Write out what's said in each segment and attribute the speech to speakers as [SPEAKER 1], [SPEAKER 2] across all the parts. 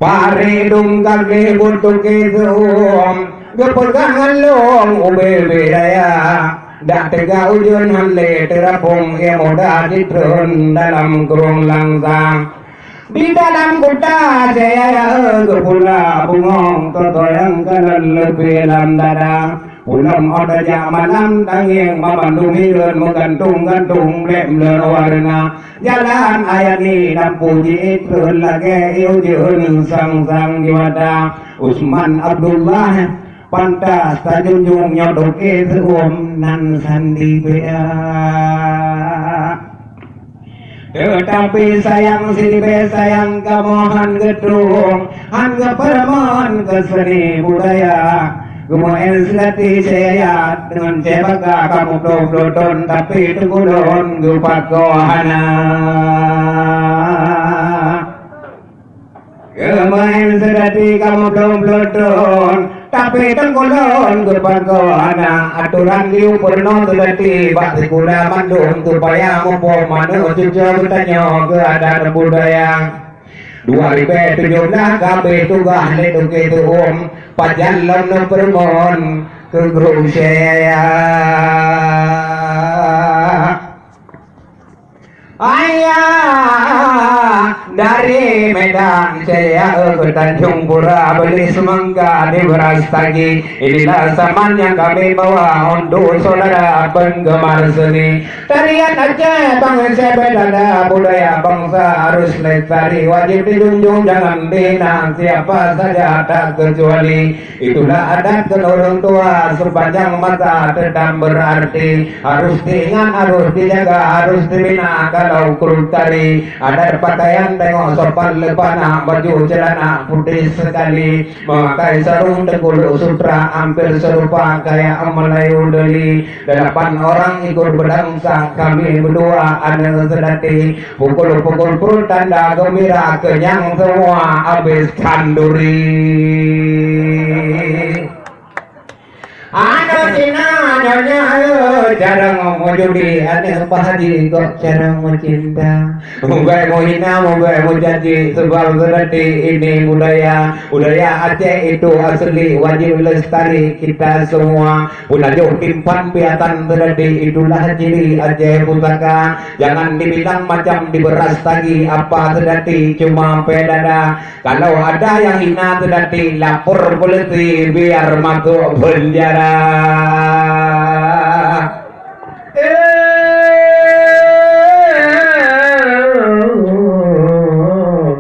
[SPEAKER 1] Paridung kage butuh kedum Gepegangan long ube bedaya Dak tega ujun halle terapung Emoda citrun dalam kurung langsang Di dalam kota saya gepula bungong Toto yang kanan lebih dalam dada Pulang ada jam malam tanging Mamandungi dan menggantung-gantung Lem dan warna Jalan ayat ni dan puji Itrun lagi ujun sang-sang diwada Usman Abdullah Pantas tajunjung nyodoke seum Nan sandi bea Tetapi sayang sini sayang kamohan gedung Han kepermon keseni budaya Gemoen selati saya dengan cebaga kamu doblodon tapi tegulon gupat kohana Gemoen selati kamu doblodon tapi tegulon gupat kohana aturan liu purno selati bakti kula mandun supaya mumpung manu cucu tanya keadaan budaya 2017 kabe tugah le tuke tuum pajalon no permon ke grup saya ayah dari Medan saya ke Tanjung Pura beli semangka di beras tagi inilah samannya kami bawa untuk saudara penggemar seni tarian Aceh bangsa bedada budaya bangsa harus lestari wajib dijunjung jangan dihina siapa saja tak kecuali itulah adat orang tua sepanjang masa tetap berarti harus diingat harus dijaga harus dibina kalau kurut tari adat pakaian tengok sopan lepana baju celana putih sekali memakai sarung tegul sutra hampir serupa kayak Melayu Deli 8 orang ikut berdangsa kami berdua ada sedati pukul-pukul perut tanda gembira kenyang semua habis kanduri Anak Cina nyonya cara ngomong judi aneh bahaji kok cara mau cinta munggai mau hina munggai mau janji sebab berarti ini budaya Aceh itu asli wajib lestari kita semua punajuk timpan piatan berarti itulah ciri Aceh pusaka jangan dibilang macam diberas tagi apa sedati cuma pedada kalau ada yang hina sedati lapor polisi biar masuk penjara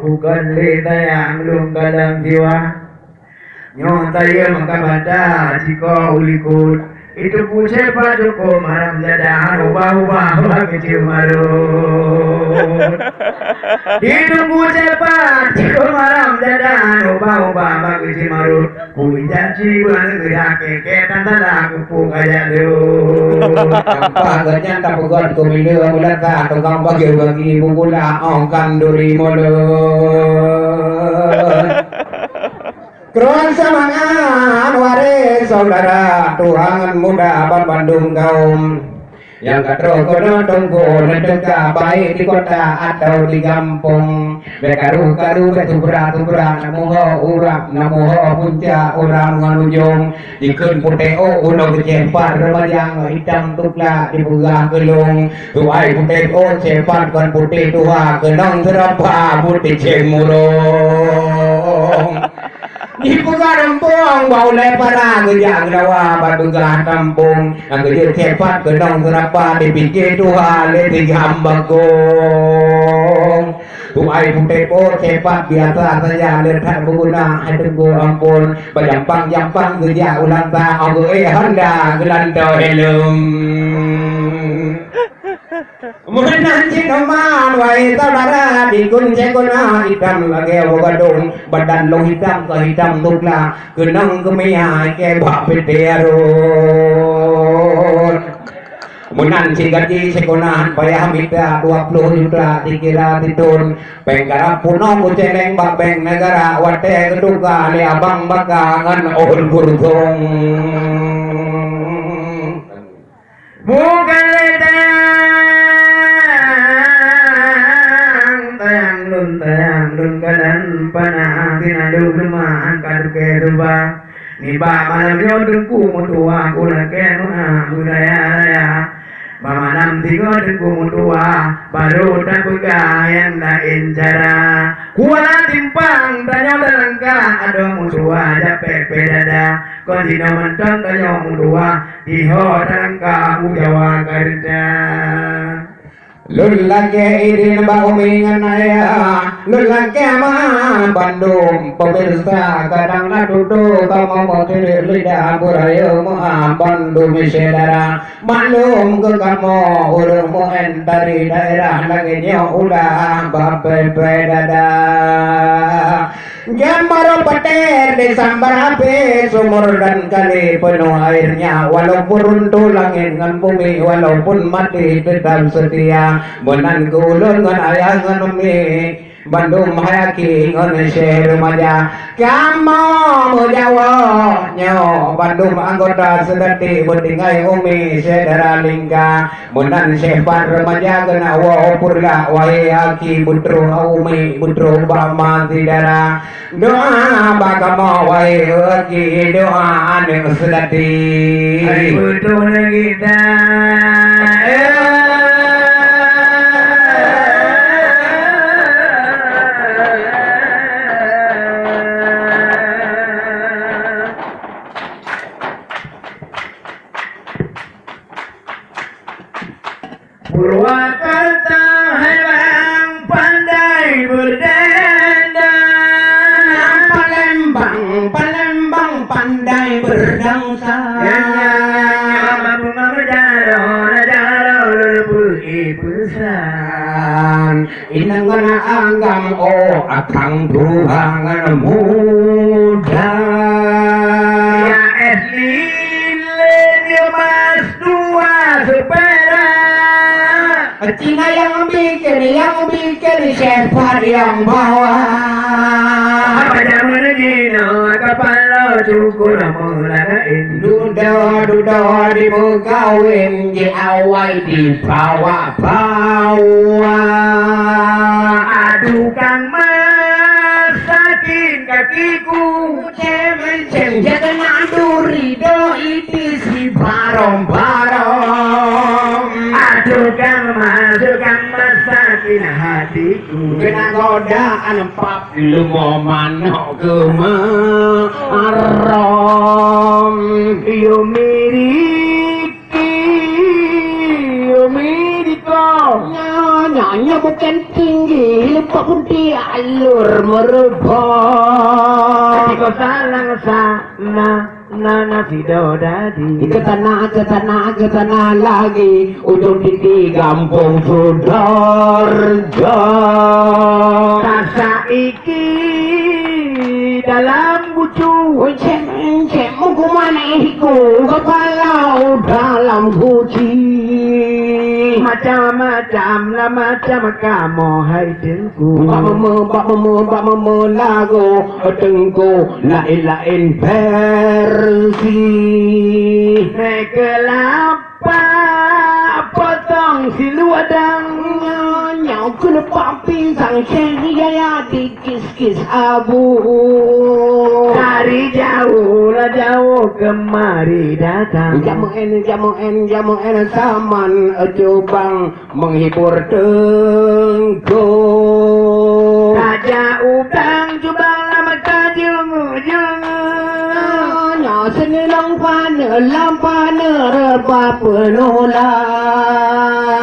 [SPEAKER 1] bukan lita yang belum dalam jiwa nyota yang mengkabada jika ulikut itu puce paduko maram dada ubah-ubah kecil marut itu puce paduko maram dada ubah-ubah kecil marut kui janji bulan gerak keketan tanda kupu kaya lu apa ganyan tapugot kumilu mulat ka tukang bagi-bagi bukula ongkan duri mulut Keruan semangat waris saudara Tuhan muda Bandung kaum yang katro kono tunggu nedeka baik di kota atau di kampung bekaru-karu betubra-tubra namuho urak namuho punca orang nganujung dikeun puteo uno kecepat remayang hitam tukla dibuka gelung tuai puteo cepat kan putih tua kenong serapa putih cemurung Dibuka rempong bau lepara gejang dawa baduga kampung ang gejir cepat kenong serapa dipikir Tuhan leti gambagong tuai putepo cepat biasa saja letak berguna tunggu ampun berjampang-jampang gejak ulang tak Honda gelanda helm Munan cinoman wai saudara di kuncekona hitam lagi gadung badan lo hitam ke hitam tukla kenang kemia ke bak peterun Munan gaji sekonahan payah mita 20 juta dikira ditun pengkara puno kuceleng babeng negara wate keduga li abang bakangan ohul gurgong bukan tayang lun kanan panah tina dugma angkat keruba ni ba malam yodku mutua kula kenuna budaya raya Bamanam tigo dengku mutua baru tak yang na incara kuala timpang tanya telengka ada mutua japek pedada kau tidak mentang tanya mutua diho telengka ujawa kerja Lulake irin baumingan ayah Lulake ama Bandung pemirsa kadang nadudu kamu mau tidur lidah burayu muha Bandung misedara maklum ke kamu urungmu dari daerah laginya udah berbeda Jambar petir di sambar api sumur dan kali penuh airnya walaupun runtuh langit dengan bumi walaupun mati tetap setia Bonan kulun ngan ayah ngan umi Bandung hayaki ngan syekh remaja Kamu mujawa nyo Bandung anggota sedati Berdingai umi sedara lingga Bonan syekh pan remaja kena wa purla wahayaki Butru umi butru bama tidara Doa bakamo wahayaki doa ane sedati Hai butru kita Purwakarta hewan pandai berdendang Palembang pandai berdangsa Inang kena anggam oh akang tuhangan muda Ya eslin dia mas dua sepeda Cina yang bikin siapa yang bawa Apa zaman Cina kapal lo cukur mulain Duda di mukawin di awai di bawa Adukan masakin kakiku Cem jangan aduri doi si barong Adukan masukkan masakin hatiku Kena godaan pap lu mau manok kemarom Yo miriko Nyanyi bukan tinggi lupa putih alur merebak Kau salang sana Nana Sidodadi ke tanah lagi ujung titik kampung Sudarjo Rasa iki dalam bucu cem kumana iku kalau dalam guci macam-macam lah macam kamu hai tengku bak memu lagu tengku lain versi kelapa potong siluadang nyau kenapa pisang cendaya dikis-kis abu dari jauh kemari datang jamu en saman cubang menghibur tengku raja udang cubang lama tajung Senilang pane reba penola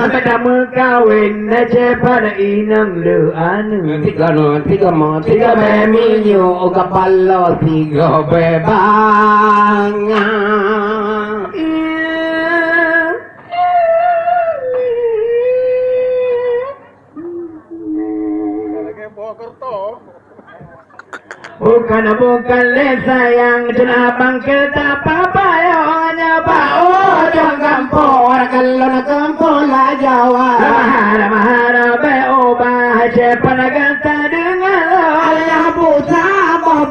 [SPEAKER 1] Pada mekawin aja pada inang le anu Tiga beminyo kapalo tiga bebanga Bukan sayang jenabang kita papayanya bau jangan por kalau nak kampung lah Jawa mahara beo bahasa panaganta dengan Allah buta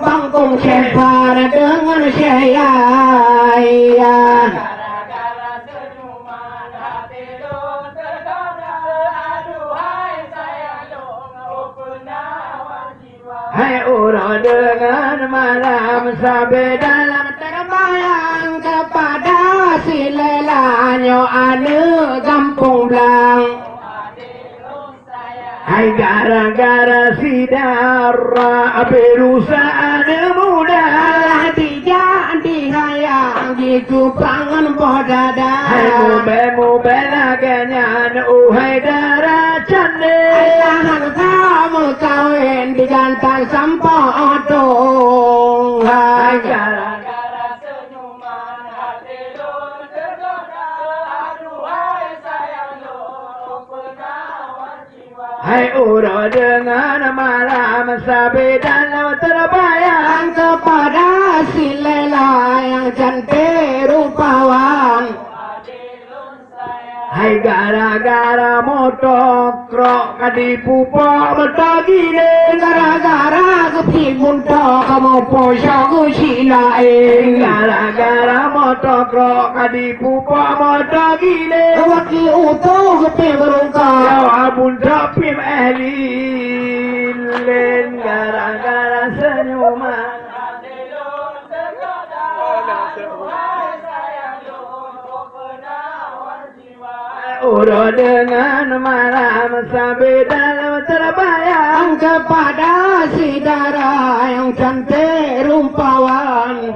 [SPEAKER 1] bangkung separ dengan saya gara-gara senyuman hati lo terkabul aduhai sayang lo penawar jiwa hai dengan malam sampai dalam terbayang kepada si lelanyo ane kampung belang. Hai gara-gara si darah berusaha muda jadi hayang di kupangan bodada. Hai mube laganya uhai darah cande. Jangan kamu kawin di jantan sampah otong. Hai gara-gara senyuman hati lu tergoda. Aduhai sayang lu penawar jiwa. Hai urut dengan malam sabi dalam terbayang kepada si lela yang cantik rupawan. Hai gara-gara motokraq kadipu po betagine. Gara-gara kepimunto kamu posok silaing. Gara-gara motokraq kadipu po betagine. Waki utuh kepiberungka jawabun tapim len. Gara-gara senyuman urut dengan malam sampai dalam terbayang kepada si darah yang cantik rupawan.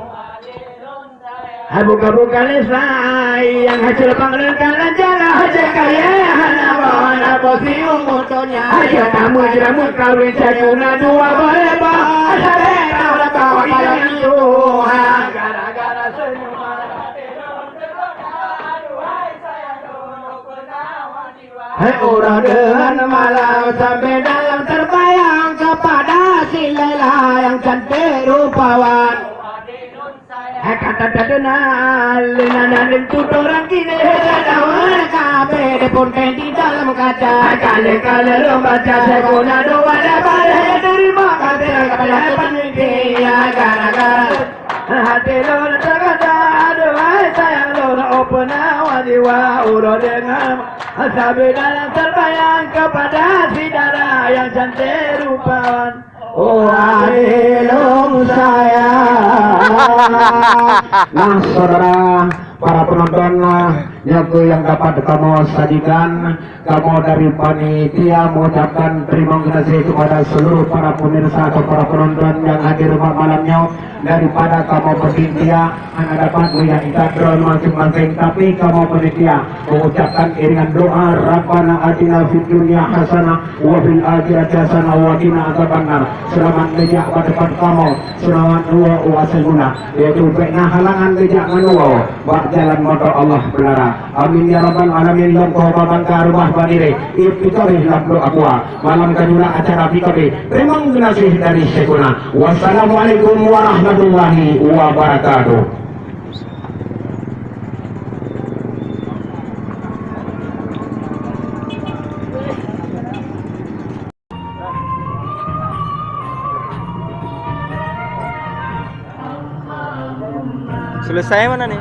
[SPEAKER 1] Buka-buka lesai yang hasil panggilan jalan hasil kaya hanawan apa si umutonya. Ayo kamu jeramut kawin cakuna dua bereba. Asalnya kau lekau kalau itu gara-gara senyuman. Hai urut dengan malam sampai dalam terbayang kepada si lela yang cantik rupawan. Hai kata terkenal nanan tutoran kini daun kabe depon di dalam kaca. Kali-kali membaca sekuna dua lebar terima kasih kepada panitia gara-gara hati lo terkata. Aduhai sayang lo open jiwa. Urut dengan sabi dalam terbayang kepada si darah yang cantik rupawan. Oh adilum sayang. Nah saudara para penonton, nyaku yang dapat kamu sajikan, kamu dari panitia mengucapkan terima kasih kepada seluruh para pemirsa atau para penonton yang hadir malamnya. Daripada kamu panitia anda dapat melihat ikatron masing-masing, tapi kamu panitia mengucapkan iringan doa Rabbana atina fid dunya hasanah wa fil akhirati hasanah wa qina adzabannar. Selamat bijak pada depan kamu, selamat dua uasa guna, yaitu baiknya halangan bijak manual bak jalan motor Allah belara. Amin ya rabbal alamin. Lam kohbaban ka rumah banire iftikari labdo akwa malam kanula acara pikabe. Terima kasih dari Syekhuna. Wassalamualaikum warahmatullahi wabarakatuh.
[SPEAKER 2] Selesai mana nih?